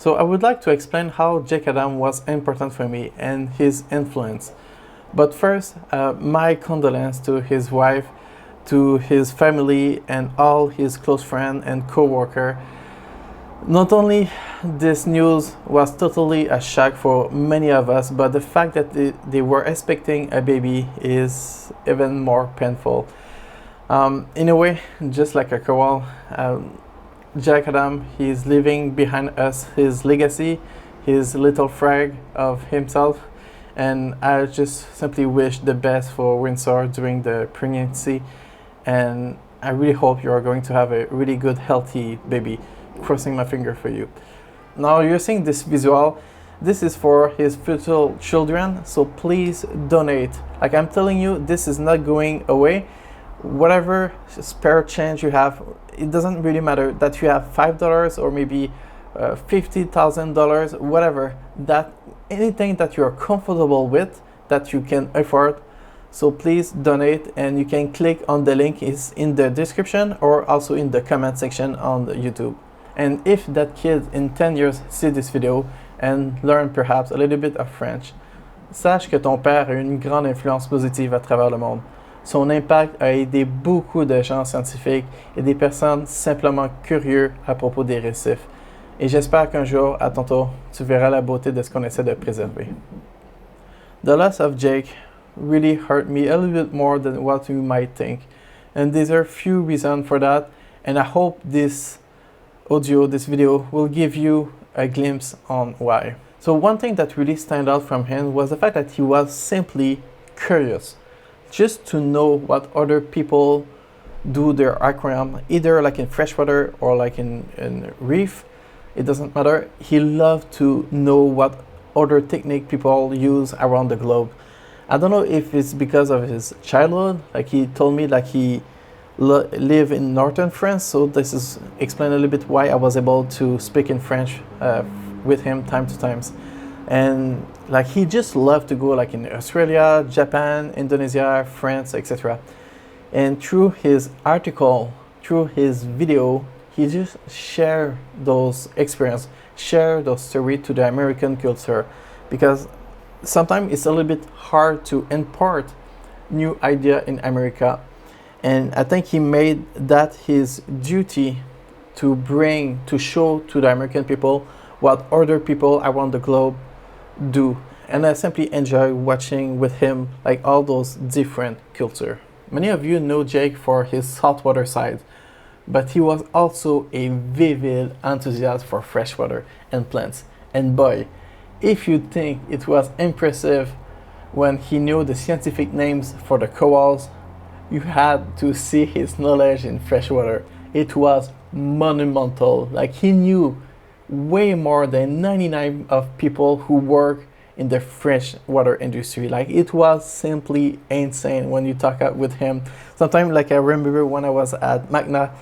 So I would like to explain how Jake Adam was important for me and his influence. But first, my condolence to his wife, to his family, and all his close friends and co-worker. Not only this news was totally a shock for many of us, but the fact that they were expecting a baby is even more painful. In a way, just like a Kowal, Jack Adam, he's leaving behind us his legacy, his little frag of himself, and I just simply wish the best for Windsor during the pregnancy, and I really hope you are going to have a really good, healthy baby. Crossing my finger for you. Now you're seeing this visual. This is for his future children, so please donate. Like I'm telling you, this is not going away. Whatever spare change you have, it doesn't really matter that you have $5 or maybe $50,000, whatever. That anything that you're comfortable with, that you can afford. So please donate, and you can click on the link is in the description or also in the comment section on the YouTube. And if that kid in 10 years see this video and learn perhaps a little bit of French, sache que ton père a une grande influence positive à travers le monde. Son impact a aidé beaucoup de gens scientifiques et des personnes simplement curieux à propos des récifs. Et j'espère qu'un jour, à ton tour, tu verras la beauté de ce qu'on essaie de préserver. The loss of Jake really hurt me a little bit more than what you might think. And there are few reasons for that, and I hope this video will give you a glimpse on why. So one thing that really stand out from him was the fact that he was simply curious, just to know what other people do their aquarium, either like in freshwater or like in reef. It doesn't matter. He loved to know what other technique people use around the globe. I don't know if it's because of his childhood. Like he told me, like he live in northern France, so this is explain a little bit why I was able to speak in French with him time to times. And like he just loved to go like in Australia, Japan, Indonesia, France, etc. And through his article, through his video, he just share those experience, share those stories to the American culture, because sometimes it's a little bit hard to import new idea in America. And I think he made that his duty to show to the American people what other people around the globe do. And I simply enjoy watching with him like all those different cultures. Many of you know Jake for his saltwater side, but he was also a vivid enthusiast for freshwater and plants. And boy, if you think it was impressive when he knew the scientific names for the corals, you had to see his knowledge in freshwater. It was monumental. Like he knew way more than 99% of people who work in the freshwater industry. Like it was simply insane when you talk with him. Sometimes, like I remember when I was at Magna,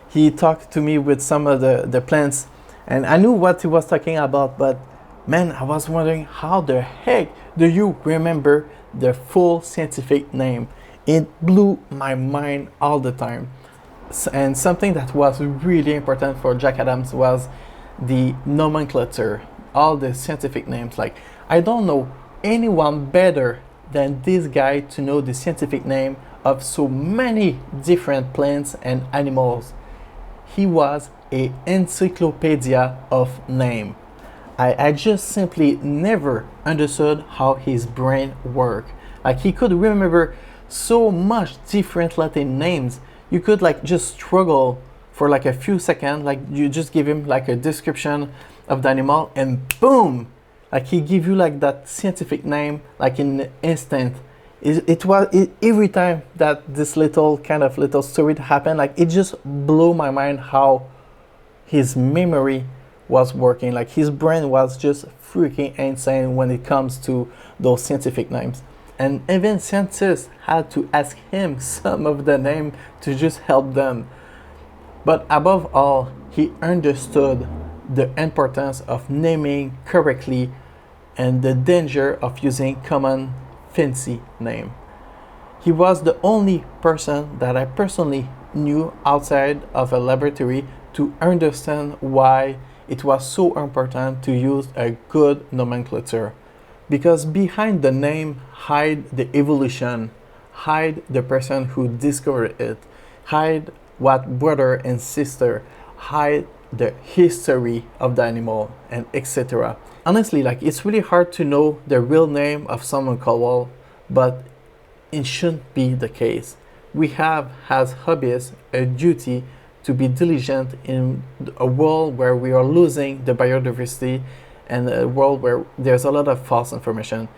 he talked to me with some of the plants, and I knew what he was talking about, but man, I was wondering how the heck do you remember the full scientific name? It blew my mind all the time. And something that was really important for Jack Adams was the nomenclature, all the scientific names. Like, I don't know anyone better than this guy to know the scientific name of so many different plants and animals. He was an encyclopedia of name. I just simply never understood how his brain worked. Like he could remember so much different Latin names. You could like just struggle for like a few seconds, like you just give him like a description of the animal and boom, like he give you like that scientific name like in an instant. Every time that this little story happened, like it just blew my mind how his memory was working. Like his brain was just freaking insane when it comes to those scientific names. And even scientists had to ask him some of the names to just help them. But above all, he understood the importance of naming correctly and the danger of using common fancy name. He was the only person that I personally knew outside of a laboratory to understand why it was so important to use a good nomenclature, because behind the name hide the evolution, hide the person who discovered it, hide what brother and sister, hide the history of the animal, and etc. Honestly, like, it's really hard to know the real name of someone called, but it shouldn't be the case. We have, as hobbyists, a duty to be diligent in a world where we are losing the biodiversity and a world where there's a lot of false information.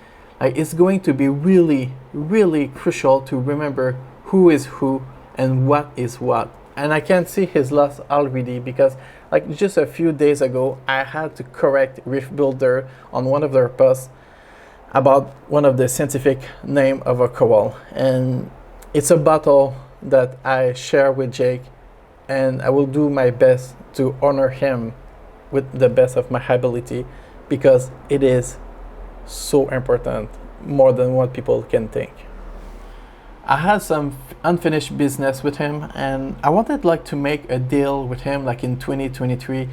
Like, it's going to be really, really crucial to remember who is who and what is what. And I can see his loss already, because like just a few days ago, I had to correct Reef Builder on one of their posts about one of the scientific name of a coral. And it's a battle that I share with Jake, and I will do my best to honor him with the best of my ability, because it is so important, more than what people can think. I had some unfinished business with him, and I wanted like to make a deal with him like in 2023,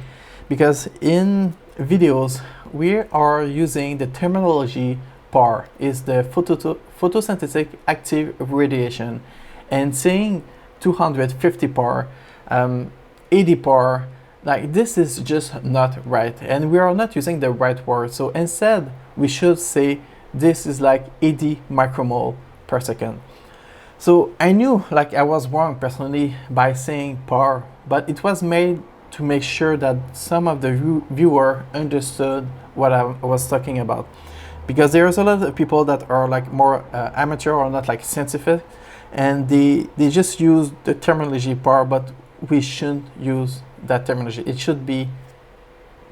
because in videos we are using the terminology PAR, is the photosynthetic active radiation, and saying 250 PAR, 80 PAR, like this is just not right, and we are not using the right word. So instead we should say this is like 80 micromole per second. So I knew like I was wrong personally by saying PAR, but it was made to make sure that some of the viewer understood what I was talking about, because there's a lot of people that are like more amateur or not like scientific, and they just use the terminology PAR, but we shouldn't use that terminology. It should be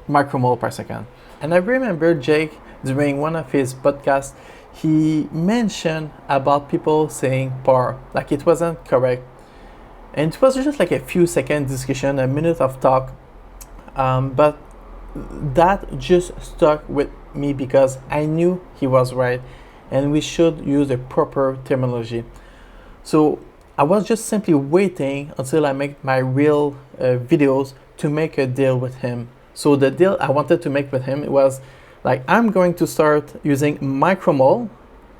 micromole per second. And I remember Jake, during one of his podcasts, he mentioned about people saying PAR, like it wasn't correct. And it was just like a few second discussion, a minute of talk. But that just stuck with me, because I knew he was right and we should use the proper terminology. So I was just simply waiting until I make my real videos to make a deal with him. So the deal I wanted to make with him was like, I'm going to start using micromole,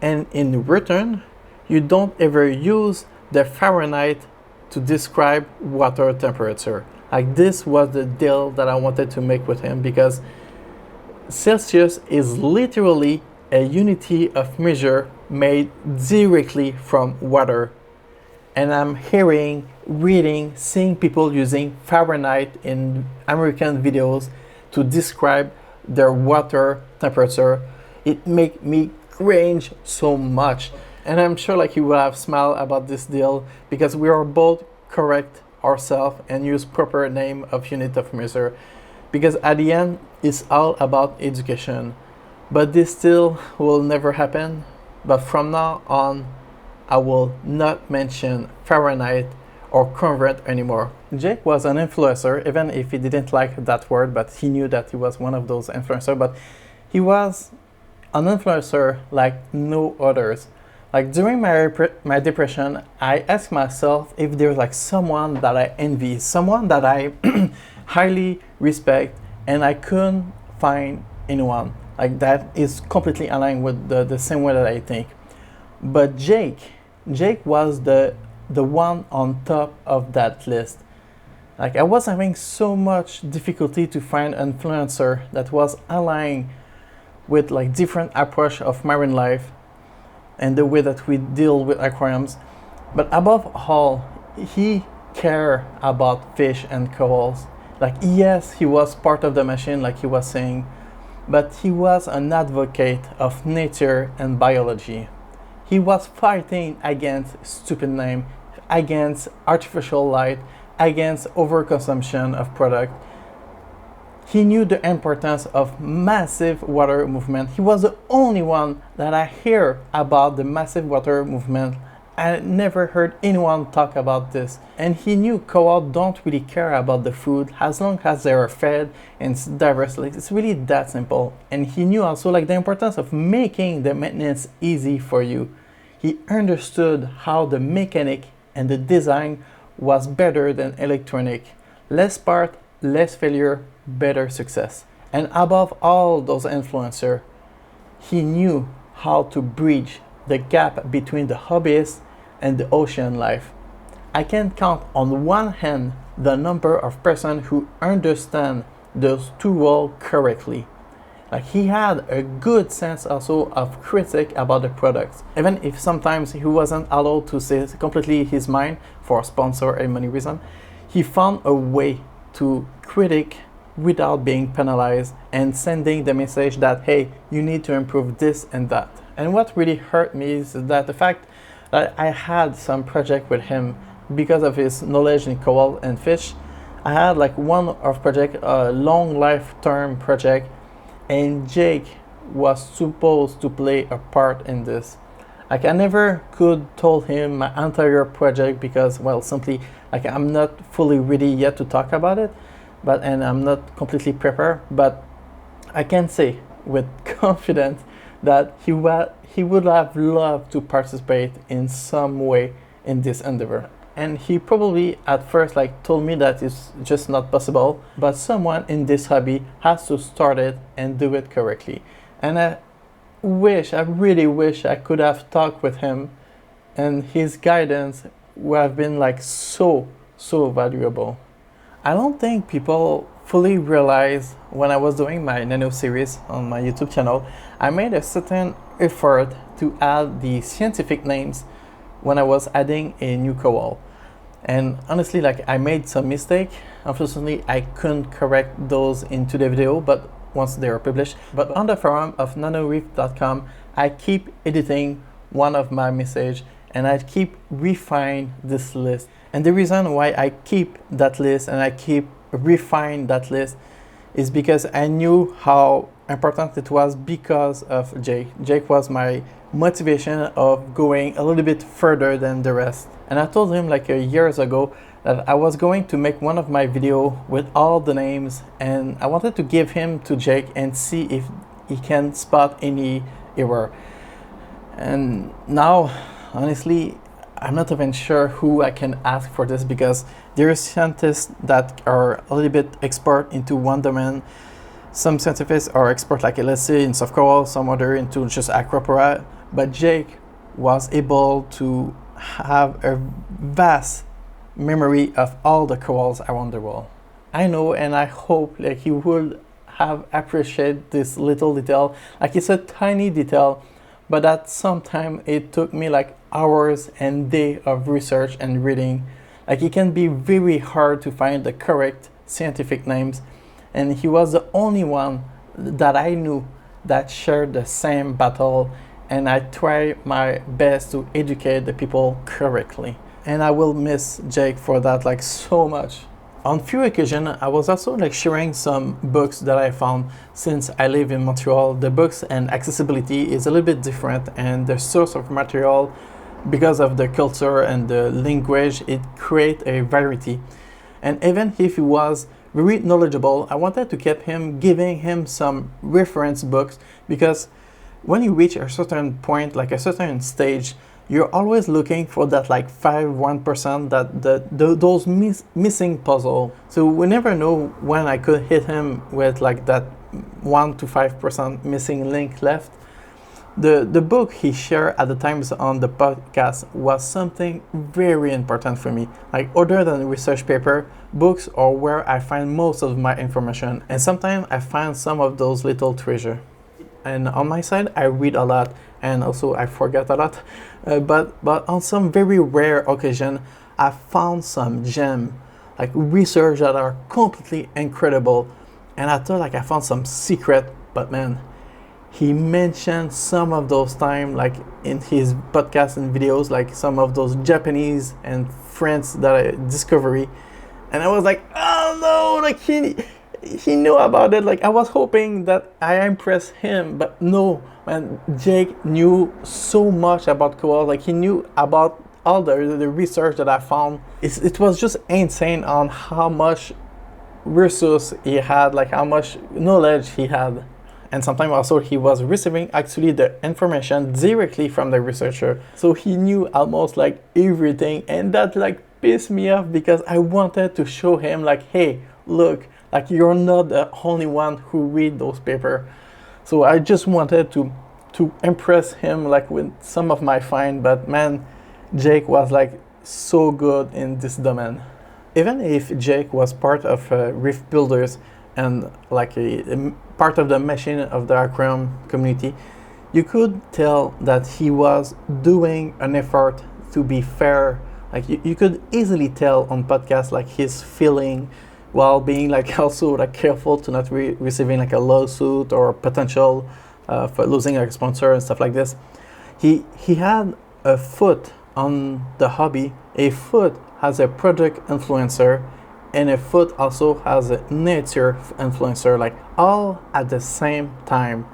and in return, you don't ever use the Fahrenheit to describe water temperature. Like, this was the deal that I wanted to make with him, because Celsius is literally a unity of measure made directly from water. And I'm hearing, reading, seeing people using Fahrenheit in American videos to describe their water temperature. It make me cringe so much. And I'm sure like you will have smiled about this deal, because we are both correct ourselves and use proper name of unit of measure, because at the end it's all about education. But this still will never happen. But from now on, I will not mention Fahrenheit or convert anymore. Jake was an influencer, even if he didn't like that word, but he knew that he was one of those influencers. But he was an influencer like no others. Like, during my depression, I asked myself if there's like someone that I envy, someone that I highly respect, and I couldn't find anyone like that is completely aligned with the same way that I think. But Jake was the one on top of that list. Like, I was having so much difficulty to find an influencer that was aligned with like different approach of marine life and the way that we deal with aquariums. But above all, he cared about fish and corals. Like, yes, he was part of the machine, like he was saying, but he was an advocate of nature and biology. He was fighting against stupid name, against artificial light, against overconsumption of product. He knew the importance of massive water movement. He was the only one that I hear about the massive water movement. I never heard anyone talk about this. And he knew coral don't really care about the food as long as they are fed and it's diverse. Like, it's really that simple. And he knew also like the importance of making the maintenance easy for you. He understood how the mechanic and the design was better than electronic. Less part, less failure, better success. And above all those influencers, he knew how to bridge the gap between the hobbyist and the ocean life. I can count on one hand the number of persons who understand those two worlds correctly. Like, he had a good sense also of critique about the products, even if sometimes he wasn't allowed to say completely his mind for sponsor and money reason. He found a way to critique without being penalized and sending the message that, hey, you need to improve this and that. And what really hurt me is that the fact that I had some project with him because of his knowledge in coral and fish. I had like one of project, a long lifetime project, and Jake was supposed to play a part in this. Like, I never could told him my entire project because, well, simply like I'm not fully ready yet to talk about it, and I'm not completely prepared. But I can say with confidence that he would have loved to participate in some way in this endeavor. And he probably at first like told me that it's just not possible, but someone in this hobby has to start it and do it correctly. And I really wish I could have talked with him, and his guidance would have been like so valuable. I don't think people fully realize when I was doing my nano series on my YouTube channel, I made a certain effort to add the scientific names when I was adding a new coral. And honestly, like, I made some mistake. Unfortunately, I couldn't correct those into the video, but once they are published. But on the forum of nanoreef.com, I keep editing one of my message and I keep refine this list. And the reason why I keep that list and I keep refine that list is because I knew how important it was because of Jake. Jake was my motivation of going a little bit further than the rest. And I told him like years ago that I was going to make one of my video with all the names, and I wanted to give him to Jake and see if he can spot any error. And now, honestly, I'm not even sure who I can ask for this, because there are scientists that are a little bit expert into one domain. Some scientists are expert, like let's say in soft coral, some other into just acropora. But Jake was able to have a vast memory of all the corals around the world. I know, and I hope like he would have appreciated this little detail. Like, it's a tiny detail, but that sometimes it took me like hours and days of research and reading. Like, it can be very hard to find the correct scientific names, and he was the only one that I knew that shared the same battle, and I try my best to educate the people correctly. And I will miss Jake for that like so much. On few occasions, I was also like sharing some books that I found. Since I live in Montreal, the books and accessibility is a little bit different, and the source of material, because of the culture and the language, it creates a variety. And even if he was very knowledgeable, I wanted to keep him, giving him some reference books, because when you reach a certain point, like a certain stage, you're always looking for that like 1%, that those missing puzzle. So we never know when I could hit him with like that 1 to 5% missing link left. The book he shared at the times on the podcast was something very important for me. Like, other than research paper, books are where I find most of my information, and sometimes I find some of those little treasure. And on my side, I read a lot, and also I forget a lot. But on some very rare occasion, I found some gem, like research that are completely incredible. And I thought like I found some secret, but man, he mentioned some of those time, like in his podcast and videos, like some of those Japanese and French that I discovery. And I was like, oh no, like he knew about it. Like, I was hoping that I impressed him, but no, man, Jake knew so much about coral. Like, he knew about all the research that I found. It was just insane on how much resource he had, like how much knowledge he had. And sometimes also he was receiving actually the information directly from the researcher. So he knew almost like everything, and that like pissed me off, because I wanted to show him like, hey, look, like you're not the only one who read those papers. So I just wanted to impress him like with some of my find, but man, Jake was like so good in this domain. Even if Jake was part of Rift Builders and like a part of the machine of the aquarium community, you could tell that he was doing an effort to be fair. Like you could easily tell on podcasts like his feeling, while being like also like careful to not receiving like a lawsuit or potential for losing a sponsor and stuff like this. He had a foot on the hobby, a foot as a product influencer, and a foot also as a nature influencer, like all at the same time.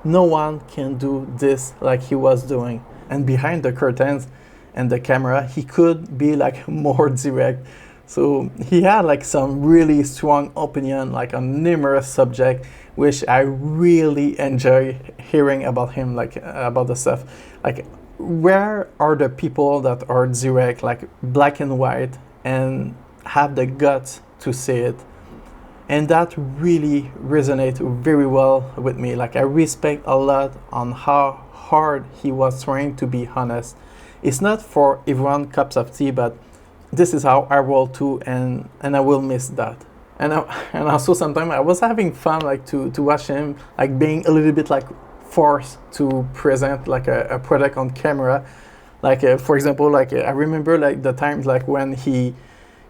No one can do this like he was doing. And behind the curtains and the camera, he could be like more direct. So he had like some really strong opinion like on numerous subjects, which I really enjoy hearing about him, like about the stuff. Like where are the people that are direct, like black and white, and have the guts to say it? And that really resonates very well with me. Like I respect a lot on how hard he was trying to be honest. It's not for everyone cups of tea, but this is how I roll too, and I will miss that. And also sometimes I was having fun like to watch him like being a little bit like forced to present like a product on camera. Like for example, like I remember like the times like when he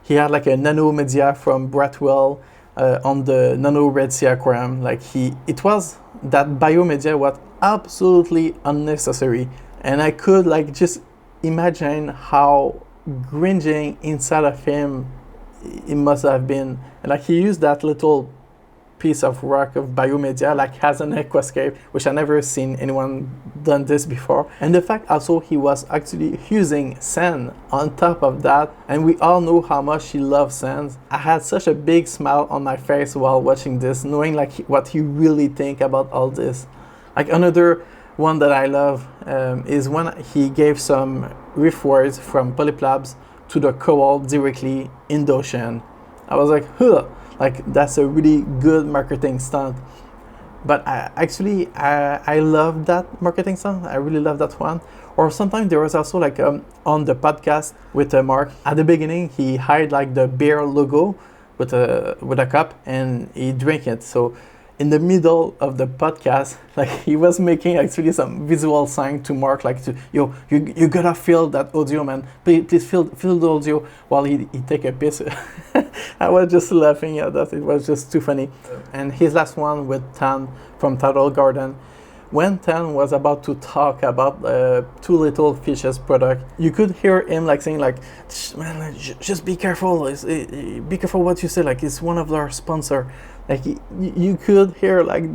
had like a nano media from Bratwell on the nano Red Sea aquarium. Like it was that biomedia was absolutely unnecessary, and I could like just imagine how cringing inside of him it must have been. And like he used that little piece of rock of biomedia like as an aquascape, which I never seen anyone done this before. And the fact also he was actually using sand on top of that, and we all know how much he loves sand. I had such a big smile on my face while watching this, knowing like what he really think about all this. Like another one that I love is when he gave some reef words from Polyplabs to the coral directly in the ocean. I was like, huh, like that's a really good marketing stunt. But I love that marketing stunt. I really love that one. Or sometimes there was also like on the podcast with Mark, at the beginning he had like the beer logo with a cup and he drank it. So in the middle of the podcast, like he was making actually some visual sign to Mark, like to you gotta feel that audio, man. Please feel the audio while he take a piss. I was just laughing at that. It was just too funny. And his last one with Tan from Turtle Garden. When Tan was about to talk about Two Little Fishes product, you could hear him like saying like, man, just be careful. Be careful what you say. Like it's one of our sponsor. Like you could hear like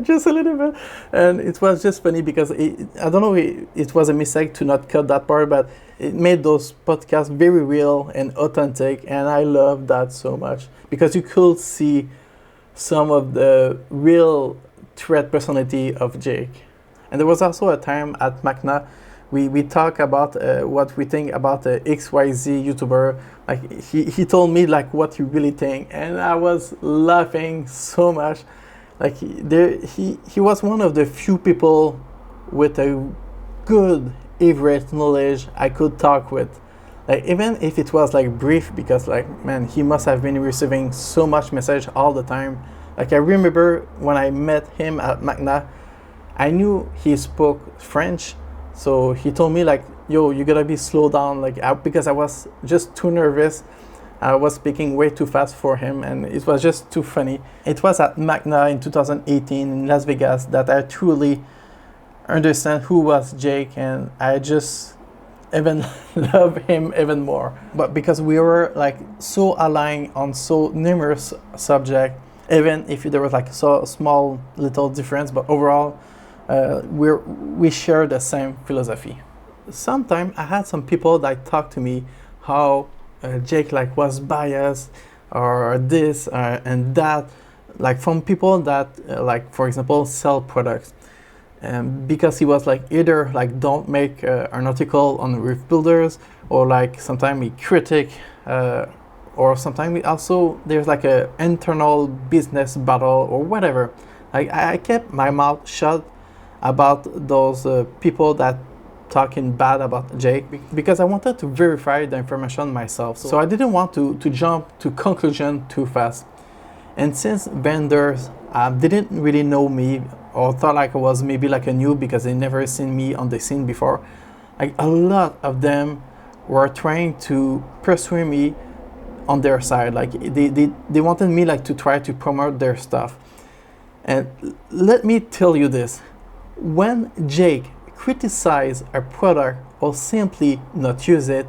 just a little bit, and it was just funny because I don't know, it was a mistake to not cut that part, but it made those podcasts very real and authentic, and I love that so much because you could see some of the real threat personality of Jake. And there was also a time at Macna we talk about what we think about the XYZ YouTuber. Like he told me like what he really think, and I was laughing so much. Like he was one of the few people with a good average knowledge I could talk with. Like even if it was like brief, because like man, he must have been receiving so much message all the time. Like I remember when I met him at Macna, I knew he spoke French. So he told me like, yo, you gotta be slow down, like because I was just too nervous. I was speaking way too fast for him, and it was just too funny. It was at Macna in 2018 in Las Vegas that I truly understand who was Jake, and I just even love him even more. But because we were like so aligned on so numerous subjects, even if there was like so small little difference, but overall we share the same philosophy. Sometimes I had some people that talked to me how Jake like was biased or this and that, like from people that like for example sell products, because he was like either like don't make an article on reef builders, or like sometimes he critic or sometimes also there's like a internal business battle or whatever. Like I kept my mouth shut about those people that talking bad about Jake because I wanted to verify the information myself. So I didn't want to jump to conclusion too fast. And since vendors didn't really know me or thought like I was maybe like a noob because they never seen me on the scene before, like a lot of them were trying to persuade me on their side. Like they wanted me like to try to promote their stuff. And let me tell you this, when Jake criticize a product or simply not use it,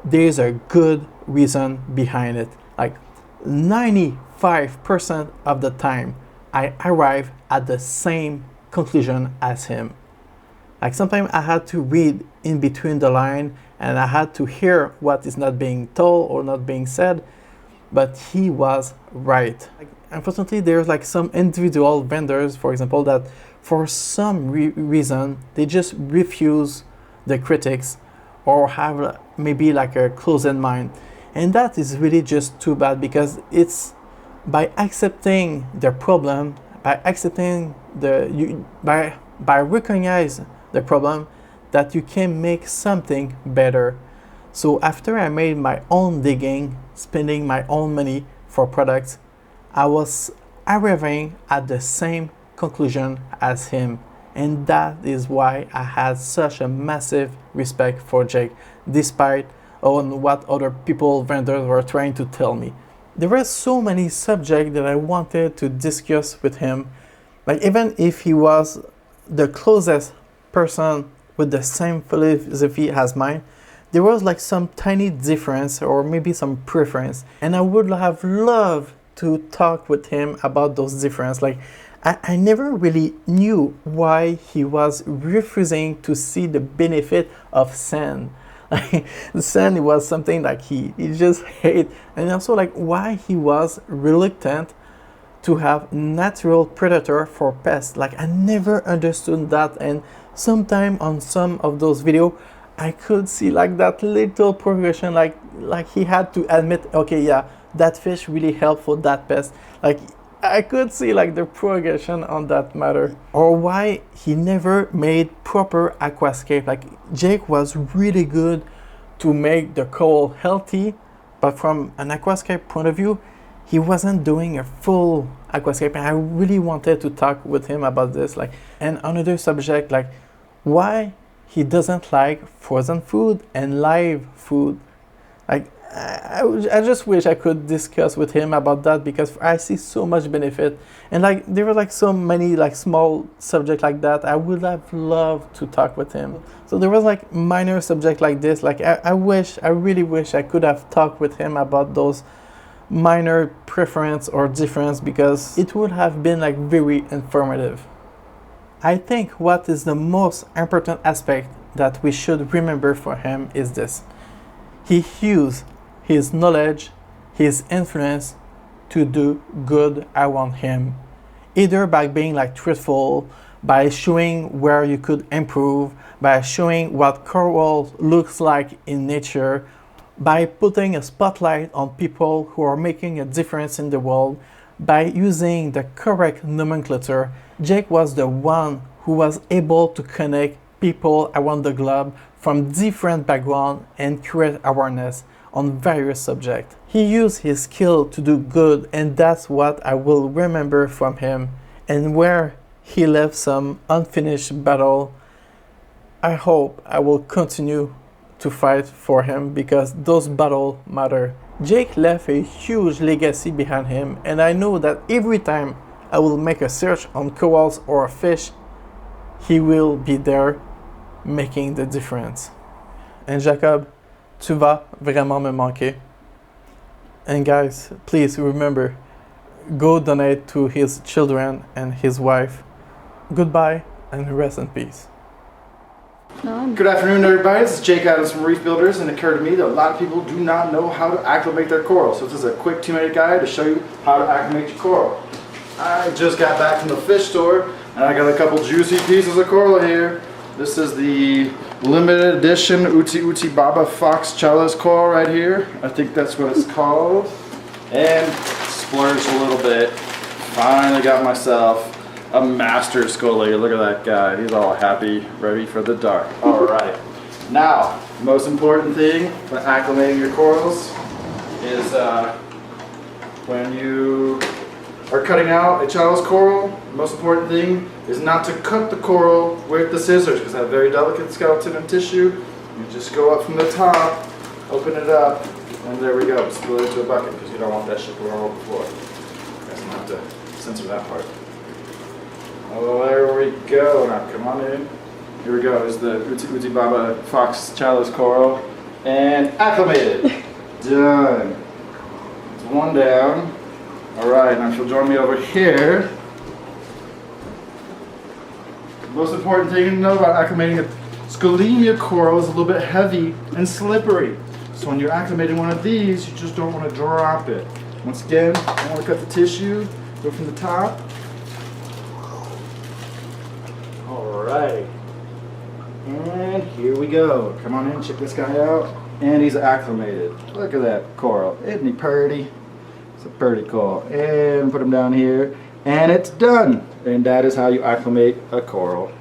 there's a good reason behind it. Like 95% of the time, I arrive at the same conclusion as him. Like sometimes I had to read in between the line and I had to hear what is not being told or not being said, but he was right. Like, unfortunately, there's like some individual vendors, for example, that for some reason, they just refuse the critics or have maybe like a closed mind. And that is really just too bad because it's by accepting the problem, by accepting by recognizing the problem that you can make something better. So after I made my own digging, spending my own money for products, I was arriving at the same conclusion as him. And that is why I had such a massive respect for Jake, despite on what other people, vendors were trying to tell me. There were so many subjects that I wanted to discuss with him. Like even if he was the closest person with the same philosophy as mine, there was like some tiny difference or maybe some preference. And I would have loved to talk with him about those differences. Like I never really knew why he was refusing to see the benefit of sand. Like sand was something like he just hate, and also like why he was reluctant to have natural predator for pests. Like I never understood that, and sometime on some of those videos I could see like that little progression, like he had to admit, okay, yeah, that fish really helped for that pest. Like I could see like the progression on that matter. Or why he never made proper aquascape. Like Jake was really good to make the coral healthy, but from an aquascape point of view, he wasn't doing a full aquascape. And I really wanted to talk with him about this. Like, and another subject, like why he doesn't like frozen food and live food. Like I just wish I could discuss with him about that because I see so much benefit. And like there were like so many like small subjects like that I would have loved to talk with him. So there was like minor subject like this. Like I really wish I could have talked with him about those minor preference or difference because it would have been like very informative. I think what is the most important aspect that we should remember for him is this. He used his knowledge, his influence to do good around him. Either by being like truthful, by showing where you could improve, by showing what coral looks like in nature, by putting a spotlight on people who are making a difference in the world, by using the correct nomenclature. Jake was the one who was able to connect people around the globe from different backgrounds and create awareness on various subjects. He used his skill to do good, and that's what I will remember from him. And where he left some unfinished battle, I hope I will continue to fight for him because those battles matter. Jake left a huge legacy behind him, and I know that every time I will make a search on corals or a fish, he will be there making the difference. And Jacob, tu vas vraiment me manquer. And guys, please remember, go donate to his children and his wife. Goodbye and rest in peace. Good afternoon, everybody. This is Jake Adams from Reef Builders, and it occurred to me that a lot of people do not know how to acclimate their coral. So this is a quick 2-minute guide to show you how to acclimate your coral. I just got back from the fish store, and I got a couple juicy pieces of coral here. This is the limited edition Uti Baba Fox Chalice coral right here. I think that's what it's called. And splurged a little bit. Finally got myself a master scolate. Look at that guy. He's all happy, ready for the dark. All right. Now, most important thing when acclimating your corals is when you are cutting out a chalice coral, the most important thing is not to cut the coral with the scissors because they have very delicate skeleton and tissue. You just go up from the top, open it up, and there we go. Spill it into a bucket because you don't want that shit going all over the floor. You guys don't have to censor that part. Oh, there we go. Now come on in. Here we go. Is the Uti Baba Fox Chalice coral and acclimated. Done. It's one down. Alright, now if you'll join me over here. The most important thing to know about acclimating a scolemia coral is a little bit heavy and slippery. So when you're acclimating one of these, you just don't want to drop it. Once again, I want to cut the tissue, go from the top. Alright. And here we go. Come on in, check this guy out. And he's acclimated. Look at that coral. Isn't he pretty? It's a pretty coral. And put him down here. And it's done. And that is how you acclimate a coral.